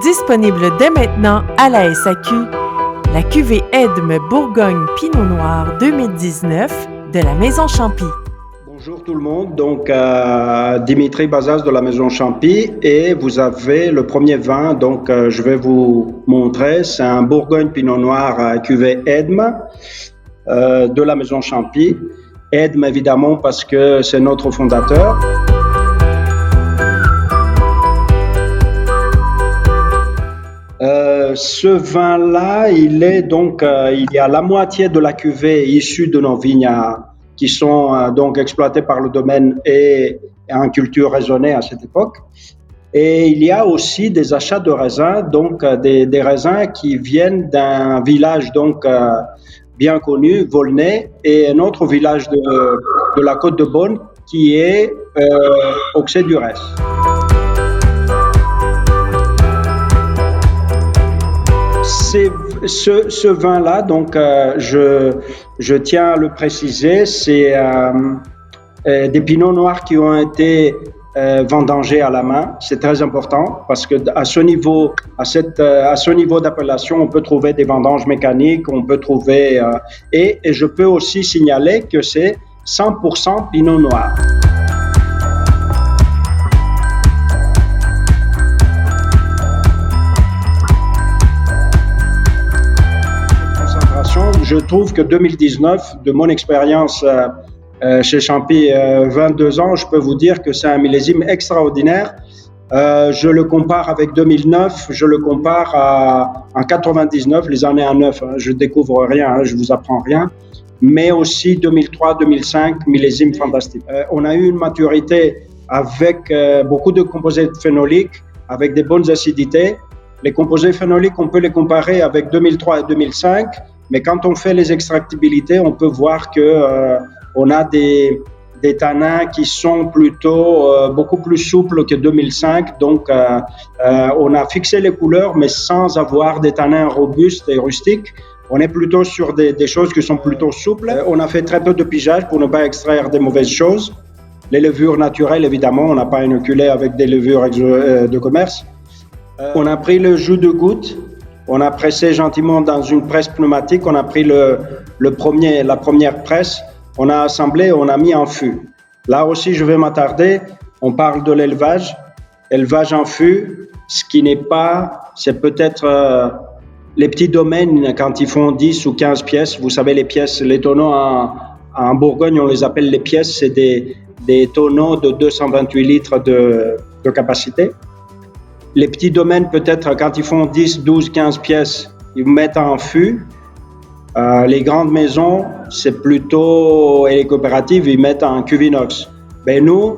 Disponible dès maintenant à la SAQ, la cuvée Edme Bourgogne Pinot Noir 2019 de la Maison Champy. Bonjour tout le monde, donc Dimitri Bazas de la Maison Champy et vous avez le premier vin, donc je vais vous montrer, c'est un Bourgogne Pinot Noir cuvée Edme de la Maison Champy. Edme évidemment parce que c'est notre fondateur. Ce vin-là, il est donc, il y a la moitié de la cuvée issue de nos vignes qui sont donc exploitées par le domaine et en culture raisonnée à cette époque. Et il y a aussi des achats de raisins, donc des raisins qui viennent d'un village donc bien connu, Volnay, et un autre village de la Côte de Beaune qui est Auxey-Duresses. Ce vin-là, donc je tiens à le préciser, c'est des pinots noirs qui ont été vendangés à la main. C'est très important parce que à ce niveau d'appellation, on peut trouver des vendanges mécaniques, on peut trouver et je peux aussi signaler que c'est 100% pinot noir. Je trouve que 2019, de mon expérience chez Champy, 22 ans, je peux vous dire que c'est un millésime extraordinaire. Je le compare avec 2009, je le compare en 99, les années en 9, je découvre rien, je vous apprends rien, mais aussi 2003, 2005, millésime fantastique. On a eu une maturité avec beaucoup de composés phénoliques, avec des bonnes acidités. Les composés phénoliques, on peut les comparer avec 2003 et 2005, mais quand on fait les extractibilités, on peut voir que on a des tanins qui sont plutôt beaucoup plus souples que 2005. Donc, on a fixé les couleurs, mais sans avoir des tanins robustes et rustiques. On est plutôt sur des choses qui sont plutôt souples. On a fait très peu de pigeage pour ne pas extraire des mauvaises choses. Les levures naturelles, évidemment, on n'a pas inoculé avec des levures de commerce. On a pris le jus de goutte. On a pressé gentiment dans une presse pneumatique, on a pris la première presse, on a assemblé, on a mis en fût. Là aussi, je vais m'attarder, on parle de l'élevage en fût, ce qui n'est pas, c'est peut-être les petits domaines quand ils font 10 ou 15 pièces, vous savez les pièces, les tonneaux en Bourgogne, on les appelle les pièces, c'est des tonneaux de 228 litres de capacité. Les petits domaines, peut-être, quand ils font 10, 12, 15 pièces, ils mettent en fût. Les grandes maisons, c'est plutôt, et les coopératives, ils mettent en cuve inox. Ben nous,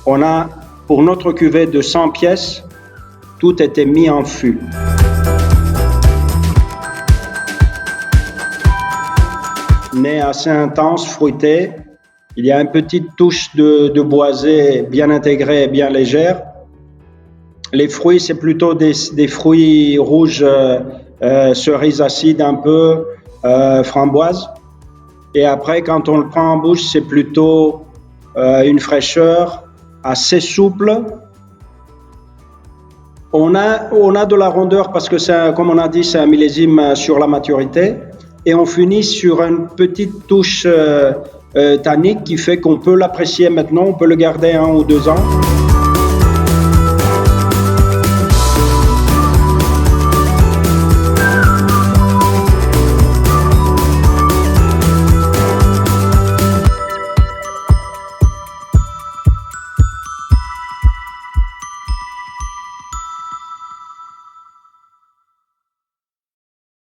on a, pour notre cuvée de 100 pièces, tout était mis en fût. Nez assez intense, fruité. Il y a une petite touche de boisé bien intégrée et bien légère. Les fruits, c'est plutôt des fruits rouges, cerises acides un peu, framboises. Et après, quand on le prend en bouche, c'est plutôt une fraîcheur assez souple. On a de la rondeur parce que, comme on a dit, c'est un millésime sur la maturité. Et on finit sur une petite touche tannique qui fait qu'on peut l'apprécier maintenant, on peut le garder 1 ou 2 ans.